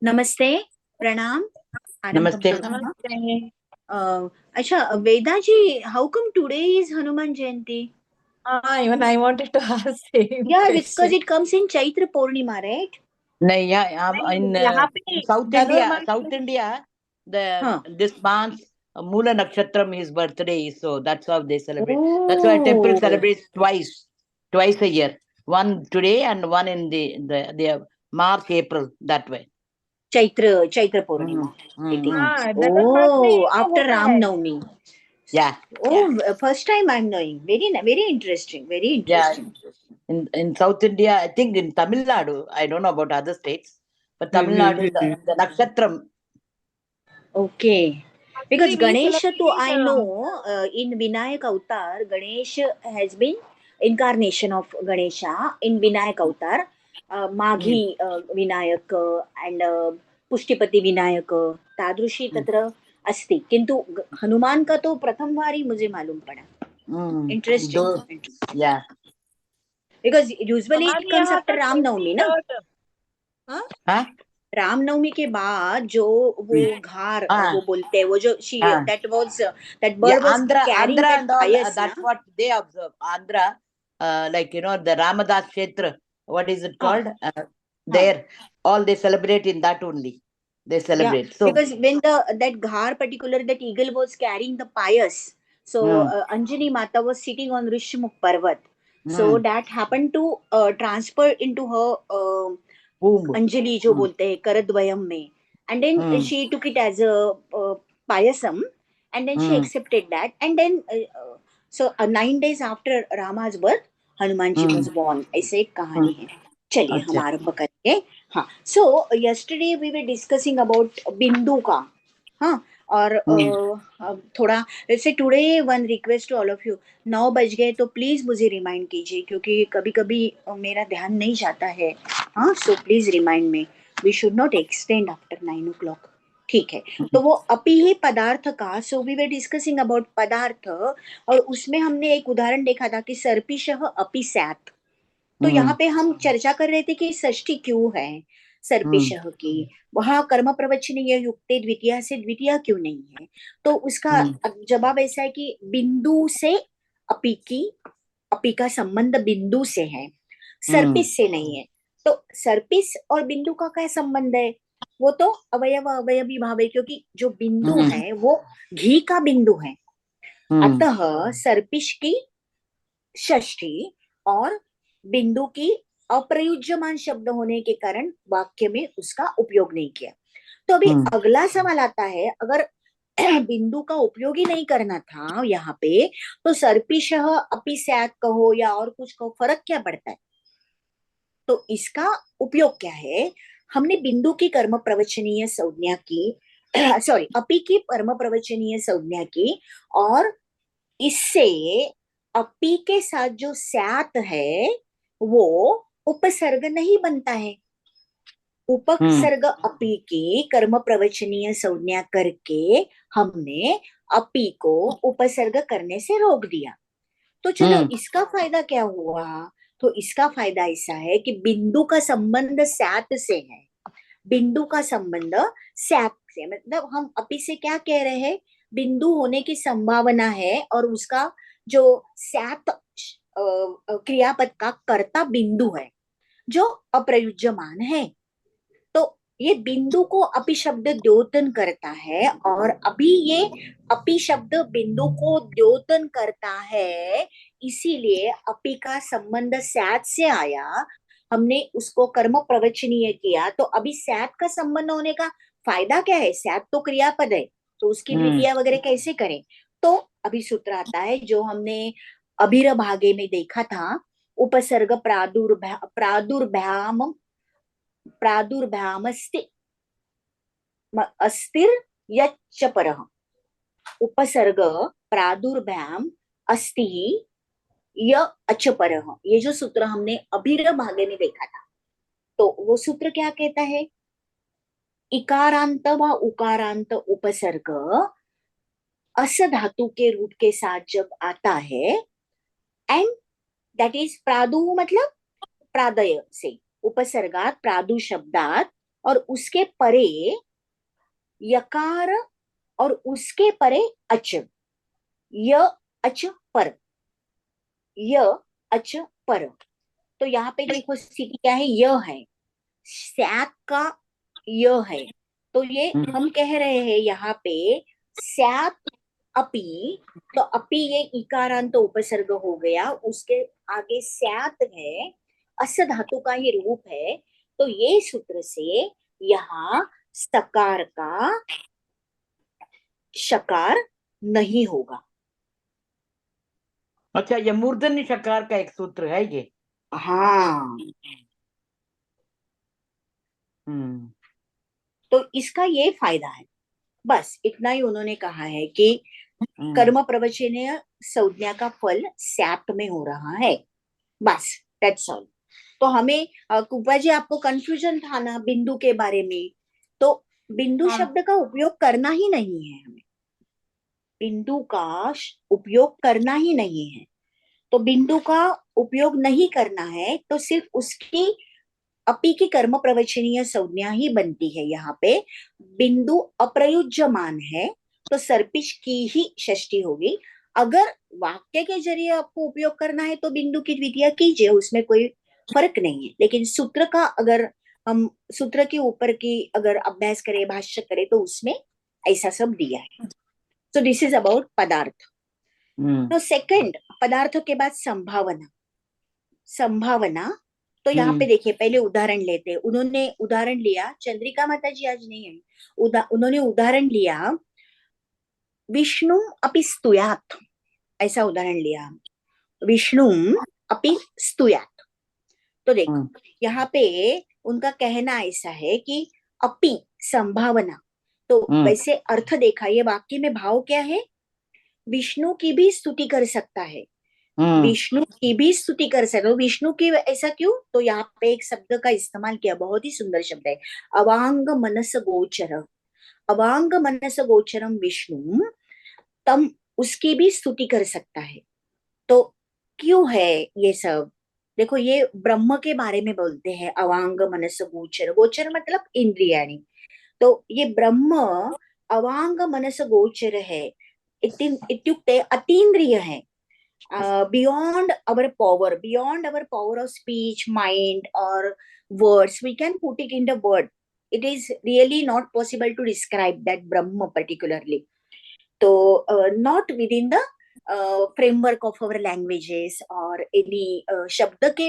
नमस्ते, प्रणाम, आरंभं नमस्ते। कुर्मः। नमस्ते। अच्छा, वेदा जी, how come today is Hanuman Jayanti? Even I wanted to ask same Yeah, because question. it comes in Chaitra Purnima, right? नहीं in यहाँ पे South धनुर्मास India, the हाँ. this month Mula Nakshatram his birthday, so that's how they celebrate. That's why temple Oh, celebrates twice a year. One today and one in the March, April, that way. Chaitra Purnima. It Mm. is. हाँ धनुर्मास में Oh, तो after होता Ram है। Navami. Yeah, Oh, first time I'm knowing. Very interesting. Very yeah. interesting. In South India, I think in Tamil Nadu, I don't know about other states, but Tamil Nadu, Mm-hmm. the Nakshatram. Okay. Because Actually, we Ganesha too, I celebrate. know in Vinayak Avatar, Ganesh has been incarnation of Ganesha in Vinayak Avatar. Maghi Vinayak and Pushtipati Vinayak तादृशी तत्र अस्ति किंतु हनुमान का तो प्रथम बार ही मुझे मालूम पड़ा. Interesting. Yeah. Because usually it हमारे comes यहाँ after तो Ram Navami ना. 23rd। Huh? रामनवमी के बाद जो वो घार Ah, वो बोलते हैं वो जो she ah. that Yeah, bird was carrying Andhra that and all, pious that's na. what they observe. Andhra, like, the Ramadas Kshetra, what is it हाँ called? हाँ There, all they celebrate in that only. They yeah, celebrate. So, because when that ghar particular that eagle was carrying the pious, so mm, Anjani Mata was sitting on Rishmukh Parvat, so mm, that happened to transfer into her boom. Anjali जो Mm, बोलते हैं करद्वयम में, and then mm, she took it as a payasam, and then she mm, accepted that, and then so 9 days after Rama's birth, Hanuman ji was mm, born. ऐसे एक कहानी mm. है. चलिए हम Acha. आरंभ करेंगे. हाँ, so yesterday we were discussing about बिंदु का. हाँ, और Mm. थोड़ा जैसे today one request to all of you, 9 बज गए तो प्लीज मुझे रिमाइंड कीजिए क्योंकि कभी कभी मेरा ध्यान नहीं जाता है. हाँ, so please remind me. We should not extend after 9 o'clock. ठीक है. तो वो अपि ही पदार्थ का, so we were discussing about पदार्थ, और उसमें हमने एक उदाहरण देखा था कि सर्पिशः अपि स्यात्. तो यहाँ Mm. पे हम चर्चा कर रहे थे कि षष्ठी क्यों है Mm. सर्पिशः की, वहां कर्म प्रवचनीय युक्ते द्वितीया से द्वितीया क्यों नहीं है. तो उसका Mm. जवाब ऐसा है कि बिंदु से अपि की, अपि का संबंध बिंदु से है, Mm. सर्पिस से नहीं है. तो सर्पिस और बिंदु का क्या संबंध है? वो तो अवयव अवयवी भाव है, क्योंकि जो बिंदु Mm. है वो घी का बिंदु है. Mm. अतः सर्पिश की षष्ठी और बिंदु की अप्रयुज्यमान शब्द होने के कारण वाक्य में उसका उपयोग नहीं किया. तो अभी Mm. अगला सवाल आता है, अगर बिंदु का उपयोग ही नहीं करना था यहाँ पे, तो सर्पिशः अपि स्यात् कहो या और कुछ कहो, फर्क क्या पड़ता है? तो इसका उपयोग क्या है? हमने बिंदु की कर्म प्रवचनीय संज्ञा की, सॉरी, अपि की कर्म प्रवचनीय संज्ञा की, और इससे अपी के साथ जो स्यात है वो उपसर्ग नहीं बनता है. Mm. उपसर्ग अपी की कर्म प्रवचनीय संज्ञा करके हमने अपी को उपसर्ग करने से रोक दिया. तो चलो, Mm. इसका फायदा क्या हुआ? तो इसका फायदा ऐसा है कि बिंदु का संबंध स्यात से है. बिंदु का संबंध स्यात से, मतलब हम अपि से क्या कह रहे हैं? बिंदु होने की संभावना है और उसका जो स्यात क्रियापद का कर्ता बिंदु है जो अप्रयुज्यमान है. तो ये बिंदु को अपि शब्द द्योतन करता है, और अभी ये अपि शब्द बिंदु को द्योतन करता है, इसीलिए अपि का संबंध स्यात से आया. हमने उसको कर्म प्रवचनीय किया, तो अभी स्यात का संबंध होने का फायदा क्या है? स्यात तो क्रियापद है, तो उसकी Mm. द्वितीया वगैरह कैसे करें? तो अभी सूत्र आता है जो हमने अभिर भागे में देखा था. उपसर्ग प्रादुर्भ्याम प्रादुर्भ्यामस्ति अस्तिर यच्च परः. उपसर्ग प्रादुर्भ्याम अस्ति य अच परः, ये जो सूत्र हमने अभिर भागे में देखा था, तो वो सूत्र क्या कहता है? इकारांत व उकारांत उपसर्ग अस धातु के रूप के साथ जब आता है, एंड दैट इज प्रादु, मतलब प्रादय से, उपसर्गात प्रादु शब्दात और उसके परे यकार और उसके परे अच, य अच पर, य अच पर। तो यहाँ पे देखो स्थिति क्या है, य है, सैक का य है, तो ये हम कह रहे हैं यहाँ पे सैक अपी, तो अपी ये इकारांत उपसर्ग हो गया, उसके आगे सैत है, अस धातु का ही रूप है, तो ये सूत्र से यहाँ सकार का शकार नहीं होगा। अच्छा, ये मूर्धन्य शकार का एक सूत्र है ये। हाँ, तो इसका ये फायदा है। बस इतना ही उन्होंने कहा है कि कर्म प्रवचनीय संज्ञा का फल सैप में हो रहा है, बस दैट्स ऑल। तो हमें कुपा जी आपको कंफ्यूजन था ना बिंदु के बारे में, तो बिंदु हाँ। शब्द का उपयोग करना ही नहीं है हमें, बिंदु का उपयोग करना ही नहीं है। तो बिंदु का उपयोग नहीं करना है तो सिर्फ उसकी अपी की कर्म प्रवचनीय संज्ञा ही बनती है। यहाँ पे बिंदु अप्रयुज्यमान है तो सर्पिश की ही षष्ठी होगी। अगर वाक्य के जरिए आपको उपयोग करना है तो बिंदु की द्वितीया कीजिए, उसमें कोई फर्क नहीं है। लेकिन सूत्र का अगर हम सूत्र के ऊपर की अगर अभ्यास करें, भाष्य करें, तो उसमें ऐसा सब दिया है। सो दिस इज अबाउट पदार्थ। तो सेकंड, पदार्थ के बाद संभावना। संभावना तो यहाँ पे देखिए, पहले उदाहरण लेते हैं। उन्होंने उदाहरण लिया, चंद्रिका माता जी आज नहीं है, उन्होंने उदाहरण लिया विष्णु अपि स्तुयात्, ऐसा उदाहरण लिया, विष्णु अपि स्तुयात्। तो देखो यहाँ पे उनका कहना ऐसा है कि अपि संभावना, तो वैसे अर्थ देखा, ये वाक्य में भाव क्या है, विष्णु की भी स्तुति कर सकता है, विष्णु की भी स्तुति कर सकते हो। विष्णु की ऐसा क्यों, तो यहाँ पे एक शब्द का इस्तेमाल किया, बहुत ही सुंदर शब्द है, अवांग मनस गोचर, अवांग मनस गोचरम विष्णु तम, उसकी भी स्तुति कर सकता है। तो क्यों है ये सब, देखो ये ब्रह्म के बारे में बोलते हैं, अवांग मनस गोचर, गोचर मतलब इंद्रियाणी, तो ये ब्रह्म अवांग मनस गोचर है, इत्युक्ते अतीन्द्रिय है, beyond our power of speech, mind or words, we can put it in the word. It is really not possible to describe that Brahma particularly. So not within the framework of our languages or any शब्द के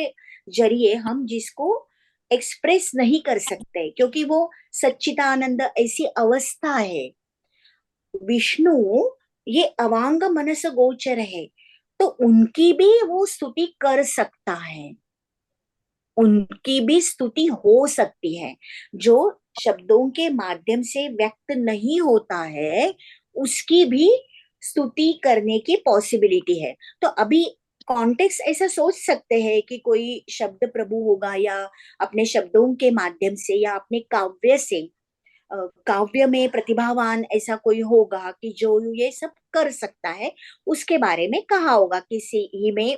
जरिए हम जिसको express नहीं कर सकते, क्योंकि वो सच्चिदानंद ऐसी अवस्था है। विष्णु ये अवांग मनस गोचर है, तो उनकी भी वो स्तुति कर सकता है, उनकी भी स्तुति हो सकती है, जो शब्दों के माध्यम से व्यक्त नहीं होता है उसकी भी स्तुति करने की पॉसिबिलिटी है। तो अभी कॉन्टेक्स्ट ऐसा सोच सकते हैं कि कोई शब्द प्रभु होगा, या अपने शब्दों के माध्यम से, या अपने काव्य से, काव्य में प्रतिभावान ऐसा कोई होगा कि जो ये सब कर सकता है, उसके बारे में कहा होगा किसी ही में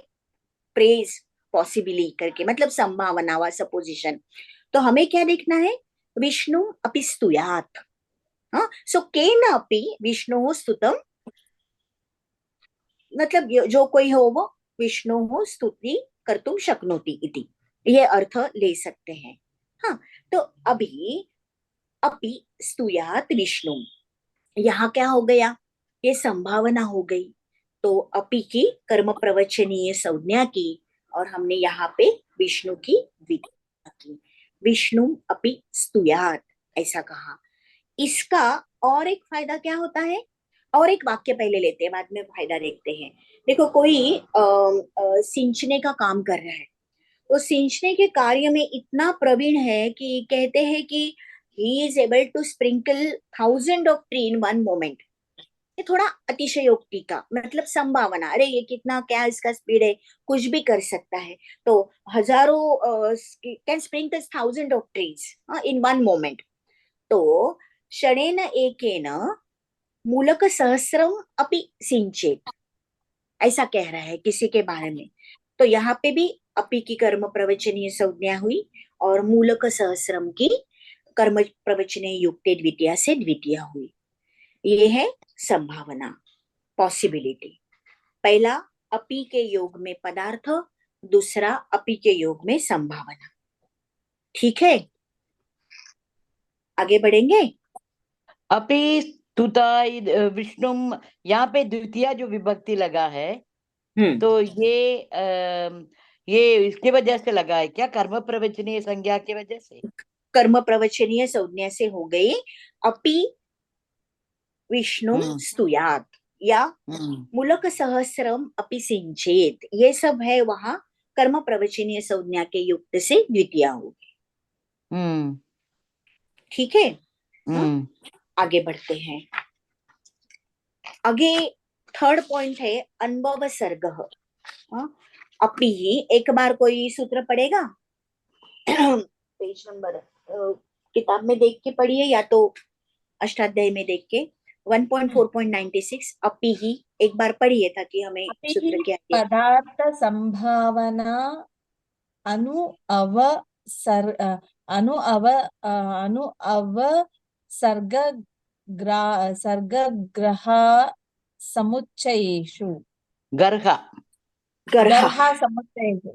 प्रेज पॉसिबिली करके, मतलब संभावना व सपोजिशन। तो हमें क्या देखना है, विष्णु अपि स्तुयात्, सो केन अपि विष्णु स्तुतम, मतलब जो कोई हो वो विष्णु हो स्तुति कर्तुम शक्नोति इति, ये अर्थ ले सकते हैं। हाँ, तो अभी अपि स्तुयात् विष्णु, यहाँ क्या हो गया, ये संभावना हो गई, तो अपि की कर्म प्रवचनीय संज्ञा की, और हमने यहाँ पे विष्णु की विद्या की, विष्णु अपि स्तुयात् ऐसा कहा। इसका और एक फायदा क्या होता है, और एक वाक्य पहले लेते हैं, बाद में फायदा देखते हैं। देखो कोई सिंचने का काम कर रहा है, वो सिंचने के कार्य में इतना प्रवीण है कि कहते हैं कि he is able to sprinkle thousands of tree in one moment. ये थोड़ा अतिशयोक्ति का मतलब संभावना, अरे ये कितना, क्या इसका स्पीड है, कुछ भी कर सकता है, तो हजारों can sprinkle thousand of trees in one moment. तो षणेन एकेन मूलक सहस्रम अपि सिंचेत, ऐसा कह रहा है किसी के बारे में। तो यहाँ पे भी अपि की कर्म प्रवचनीय संज्ञा हुई और मूलक सहस्रम की कर्म प्रवचने युक्ते द्वितीया से द्वितीया हुई। ये है संभावना, पॉसिबिलिटी। पहला अपि के योग में पदार्थ, दूसरा अपि के योग में संभावना। ठीक है, आगे बढ़ेंगे। अपि स्तुता विष्णुम, यहाँ पे द्वितीय जो विभक्ति लगा है, तो ये इसके वजह से लगा है क्या? कर्म प्रवचनीय संज्ञा की वजह से? कर्म प्रवचनीय संज्ञा से हो गई। अपि विष्णु स्तुयात या मूलक सहस्रम अपि सिंचेत, ये सब है वहां कर्म प्रवचनीय संज्ञा के युक्त से द्वितीया होगी। ठीक है, आगे बढ़ते हैं। आगे थर्ड पॉइंट है अनुभव सर्ग। अपि ही एक बार कोई सूत्र पढ़ेगा? पेज नंबर किताब में देख के पढ़िए या तो अष्टाध्यायी में देख के 1.4.96 अपि ही एक बार पढ़िए ताकि हमें अपि सूत्र हि क्या है। पदार्थ संभावना अनु अव सर्गग्रह समुच्चयेषु गर्ह गर्ह समुच्चयेषु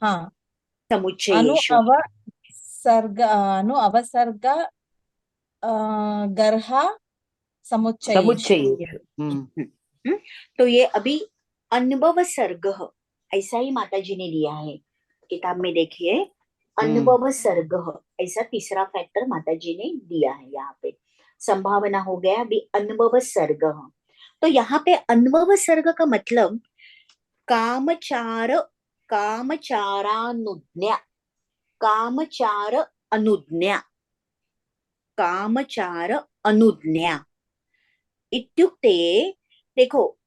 हाँ समुच्चयेषु अनु अवसर्ग गर्ह समुच्चयेषु। तो ये अभी अनुभव सर्ग ऐसा ही माता जी ने लिया है किताब में, देखिए अनुभव सर्ग ऐसा तीसरा फैक्टर माता जी ने दिया है यहाँ पे। संभावना हो गया, अभी अनुभव सर्ग। तो यहाँ पे अनुभव सर्ग का मतलब कामचारानुज्ञा, कामचार अनुज्ञा, कामचार अनुज्ञा इत्युक्ते, देखो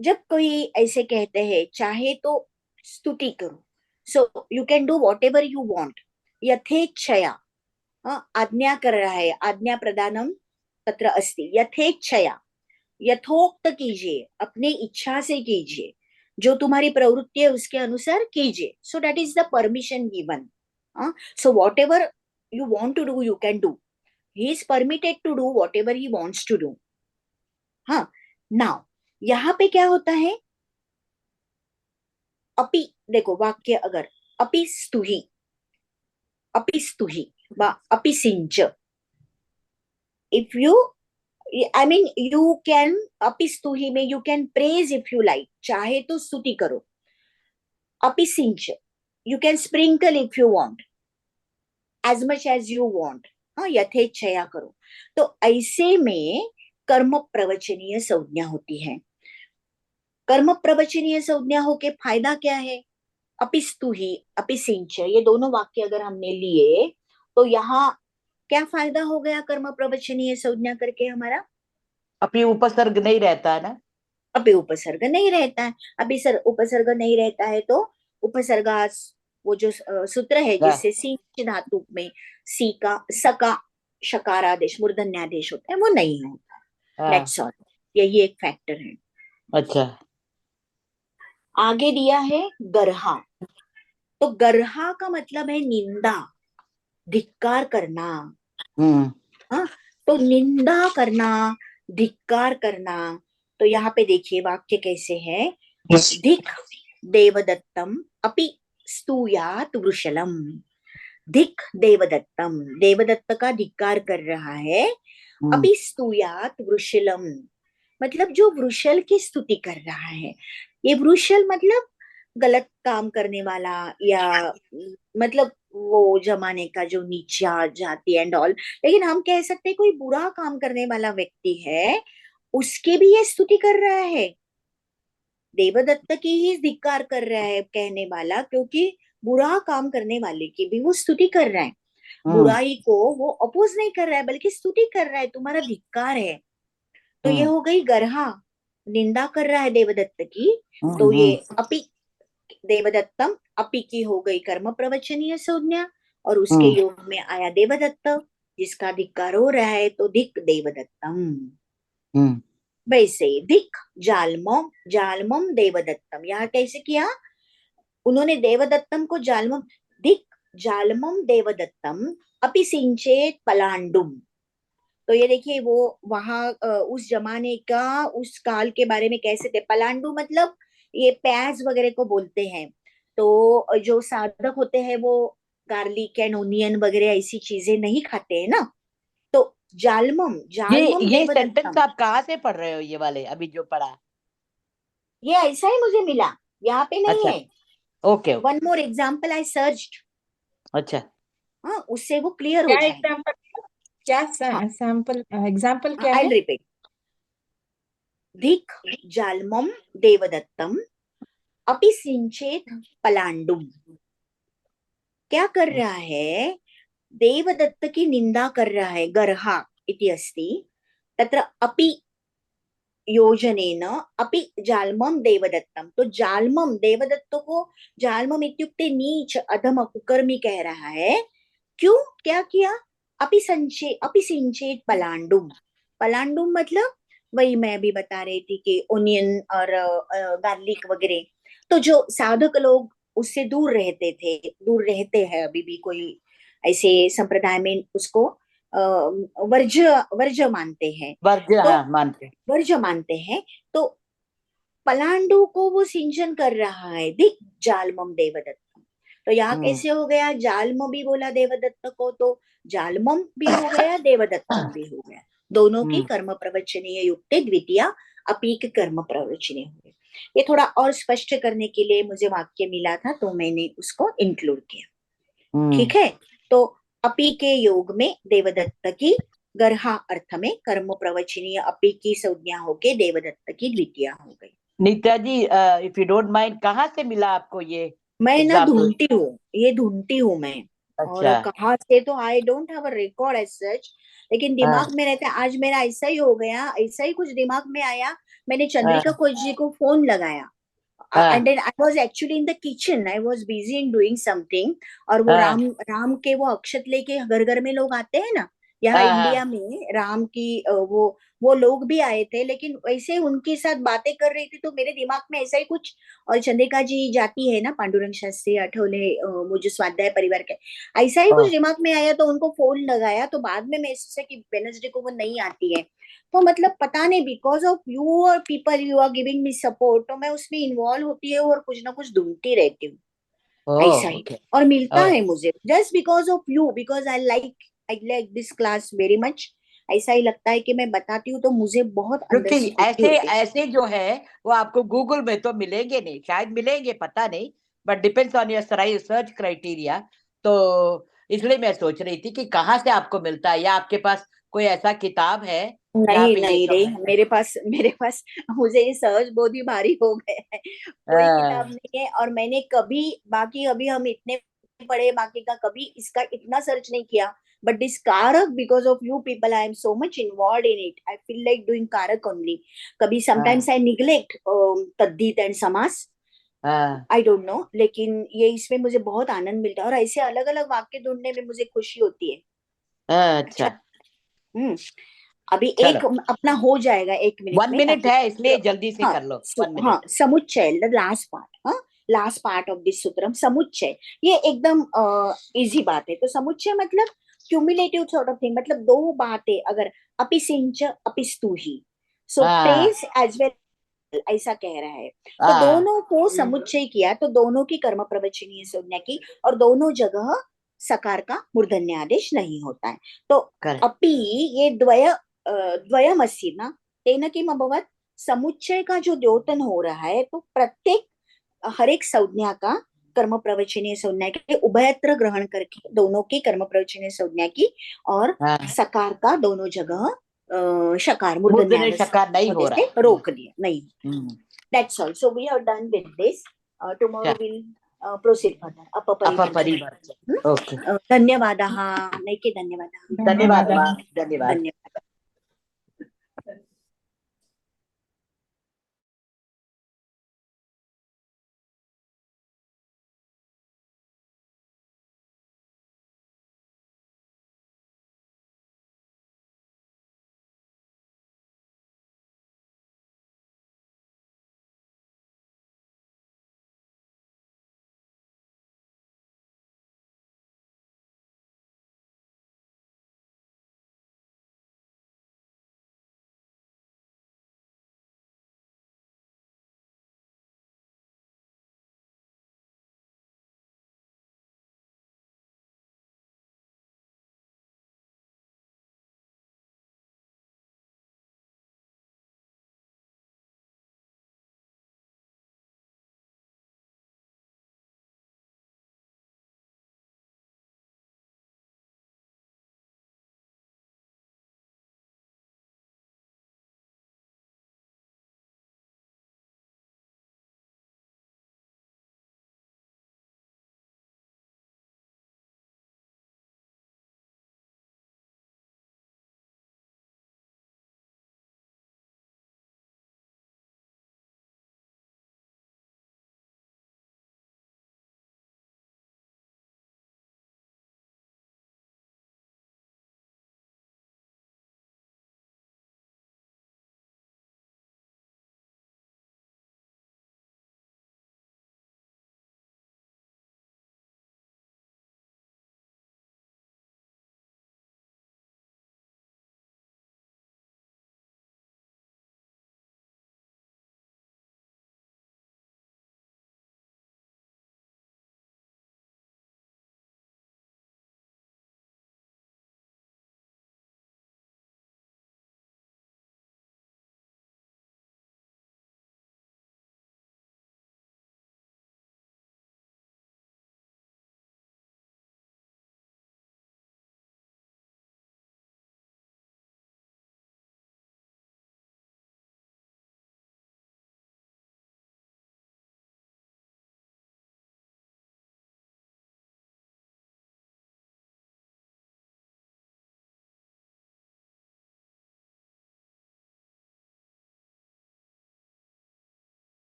जब कोई ऐसे कहते हैं चाहे तो स्तुति करो, so you can do whatever you want, यथेच्छया। आज्ञा कर रहा है, आज्ञा प्रदानम तत्र अस्ति, यथेच्छया यथोक्त कीजिए, अपने इच्छा से कीजिए, जो तुम्हारी प्रवृत्ति है उसके अनुसार कीजिए। So that is the permission given. So whatever you want to do you can do, he is permitted to do whatever he wants to do. हाँ, नाउ यहाँ पे क्या होता है, अपि देखो वाक्य अगर अपि स्तुहि, अपि स्तुहि वा अपि सिंच, if you I mean you can अपि स्तुहि में you can praise if you like, चाहे तो स्तुति करो। अपि सिंच you can sprinkle if you want, as much as you want। हाँ, यथेच्छया करो। तो ऐसे में कर्म प्रवचनीय संज्ञा होती है। कर्म प्रवचनीय संज्ञा होके फायदा क्या है? अपि स्तुहि अपि सिंच, ये दोनों वाक्य अगर हमने लिए तो यहाँ क्या फायदा हो गया कर्म प्रवचनीय संज्ञा करके हमारा? अपि उपसर्ग नहीं रहता है ना, अपि उपसर्ग नहीं रहता है। अभी सर उपसर्ग नहीं रहता है तो उपसर्गा वो जो सूत्र है जिससे सी धातु में सी का सका शकारादेश मूर्धन्यादेश होता है वो नहीं होता। दैट्स ऑल, यही एक फैक्टर है। अच्छा, आगे दिया है गर्हा। तो गर्हा का मतलब है निंदा, धिक्कार करना। हाँ, तो निंदा करना, धिक्कार करना। तो यहाँ पे देखिए वाक्य कैसे है, धिक देवदत्तम अपि स्तूयात वृषलम। धिक देवदत्तम, देवदत्त का धिक्कार कर रहा है, अपि स्तूयात वृषलम मतलब जो वृषल की स्तुति कर रहा है। ये वृषल मतलब गलत काम करने वाला, या मतलब वो जमाने का जो नीचा जाति एंड ऑल, लेकिन हम कह सकते हैं कोई बुरा काम करने वाला व्यक्ति है उसके भी ये स्तुति कर रहा है। देवदत्त की ही धिक्कार कर रहा है कहने वाला, क्योंकि बुरा काम करने वाले की भी वो स्तुति कर रहा है। बुराई को वो अपोज नहीं कर रहा है बल्कि स्तुति कर रहा है, तुम्हारा धिक्कार है। तो ये हो गई गर्हा, निंदा कर रहा है देवदत्त की। तो ये अपि देवदत्तम, अपि की हो गई कर्म प्रवचनीय संज्ञा और उसके योग में आया देवदत्त जिसका धिक्कार हो रहा है, तो धिक देवदत्तम। वैसे धिक जालमम, जालमम देवदत्तम, यहाँ कैसे किया उन्होंने देवदत्तम को जालमम, धिक जालमम देवदत्तम अपि सिंचेत पलांडुम। तो ये देखिए वो वहां उस जमाने का उस काल के बारे में कैसे थे। पलांडु मतलब ये प्याज वगैरह को बोलते हैं। तो जो साधक होते हैं वो गार्लिक एंड ओनियन वगैरह ऐसी चीजें नहीं खाते हैं ना। तो जालमम जालमम ये सेंटेंस देवदत्तम, आप कहाँ से पढ़ रहे हो, ये वाले अभी जो पढ़ा? ये ऐसा ही मुझे मिला, यहाँ पे नहीं अच्छा, है। Okay okay, one more example I search, अच्छा। हाँ उससे वो क्लियर हो क्या जाएगा। एग्जाम्पल, क्या हाँ सैंपल एग्जाम्पल क्या आई है? रिपीट, धिक जालमम देवदत्तम अपि सिंचेत पलांडुम। क्या कर रहा है, देवदत्त की निंदा कर रहा है। गर्हा इति अस्ति तत्र अपि योजनेन अपि जालमम देवदत्तम। तो जालमम देवदत्त को जालमम इत्युक्ते नीच अधम कुकर्मी कह रहा है। क्यों, क्या किया, अपि सिंचेत पलांडुम। पलांडुम मतलब वही मैं अभी बता रही थी कि ओनियन और गार्लिक वगैरह। तो जो साधक लोग उससे दूर रहते थे, दूर रहते हैं अभी भी, कोई ऐसे संप्रदाय में उसको वर्ज वर्ज मानते हैं। वर्ज, तो हाँ मानते। वर्ज मानते हैं। तो पलांडु को वो सिंचन कर रहा है, दिख जालमम देवदत्त। तो यहाँ हम्म कैसे हो गया, जालम भी बोला देवदत्त को तो जालमम भी हो गया, देवदत्तम भी हो गया। दोनों की हम्म कर्म प्रवचनीय युक्ते द्वितीया अपीक कर्म प्रवचनीय हुए। ये थोड़ा और स्पष्ट करने के लिए मुझे वाक्य मिला था तो मैंने उसको इंक्लूड किया। हम्म। ठीक है। तो अपी के योग में देवदत्त की गर्हा अर्थ में कर्म प्रवचनीय अपी की संज्ञा होके देवदत्त की द्वितीया हो गई। नित्या जी, इफ यू डोंट माइंड, कहाँ से मिला आपको ये मैं ना एग्जाम्पल? ढूंढती हूँ, ये ढूंढती हूँ मैं। और अच्छा। कहाँ से, तो I don't have a record as such, लेकिन हाँ दिमाग में रहता है। आज मेरा ऐसा ही हो गया, ऐसा ही कुछ दिमाग में आया, मैंने चंद्रिका हाँ कोच जी को फोन लगाया। एंड हाँ then I was actually in the kitchen, I was busy in doing something. और वो हाँ राम राम के वो अक्षत लेके घर घर में लोग आते हैं ना, यहाँ हाँ इंडिया हाँ में राम की वो लोग भी आए थे, लेकिन वैसे उनके साथ बातें कर रही थी तो मेरे दिमाग में ऐसा ही कुछ। और चंद्रिका जी जाती है ना, पांडुरंग शास्त्री आठवले, वो जो स्वाध्याय परिवार के, ऐसा ही कुछ हाँ। दिमाग में आया तो उनको फोन लगाया। तो बाद में महसूस है कि वेनसडे को वो नहीं आती है। तो मतलब पता नहीं, बिकॉज ऑफ यू और people you are giving me support, तो मैं उसमें इन्वॉल्व होती है और कुछ ना कुछ ढूंढती रहती हूँ। ऐसा ओह ही। ओके। और मिलता ओह, है मुझे just because of you, because I like this class very much. ऐसा ही लगता है कि मैं बताती हूँ तो मुझे बहुत अंदर क्योंकि से खुशी ऐसे होती है। ऐसे जो है वो आपको गूगल में तो मिलेंगे नहीं, शायद मिलेंगे, पता नहीं, but depends on your search criteria. तो इसलिए मैं सोच रही थी कि कहाँ से आपको मिलता है, या आपके पास कोई ऐसा किताब है जहाँ नहीं पे ये नहीं रे, सब है? मेरे पास मुझे ये सहज बोध ही भारी हो गए हैं। कोई किताब हाँ नहीं है। और मैंने कभी, बाकी अभी हम इतने पढ़े, बाकी का कभी इसका इतना सर्च नहीं किया। बट दिस कारक, because of you people I am so much involve in it, I feel like doing कारक ओनली। कभी हाँ समटाइम्स आई निग्लेक्ट तद्धित एंड समास, हाँ। आई डोंट नो, लेकिन ये इसमें मुझे बहुत आनंद मिलता है और ऐसे अलग अलग वाक्य ढूंढने में मुझे खुशी होती है। अच्छा। अच्छा, हम्म। अभी चलो। एक अपना हो जाएगा 1 मिनट वन में, मिनट ताकि है इसलिए सूत्र, जल्दी से हाँ कर लो, 1 मिनट। समुच्चय, द लास्ट पार्ट, हाँ लास्ट पार्ट ऑफ दिस सूत्रम, समुच्चय। ये एकदम इजी बात है। तो समुच्चय मतलब क्यूमुलेटिव सॉर्ट ऑफ थिंग, मतलब दो बातें अगर, अपि सिंच अपि स्तुहि, सो हाँ प्रेज एज वेल, ऐसा कह रहा है। तो हाँ, दोनों को समुच्चय किया तो दोनों की कर्म प्रवचनीय संज्ञा की, और दोनों जगह सकार का मूर्धन्य आदेश नहीं होता है। तो कर। अपि, ये द्वयमस्ति ना, तेन किम अभवत्, समुच्चय का जो द्योतन हो रहा है तो प्रत्येक हर एक संज्ञा का कर्म प्रवचनीय संज्ञा के उभयत्र ग्रहण करके दोनों की कर्म प्रवचनीय संज्ञा की, और हाँ, सकार का दोनों जगह शकार मूर्धन्य मूर्धन्य आदेश शकार नहीं होने हो से रहा। रोक दिया नहीं। हम्म, That's all. So we are done with this. Tomorrow क्या? we'll proceed further. अपपरिवर्तन। अपपरिवर्तन, ओके। धन्यवादाः, नैके धन्यवादाः। धन्यवाद धन्यवादः। माँ, धन्यवाद। धन्यवादाः।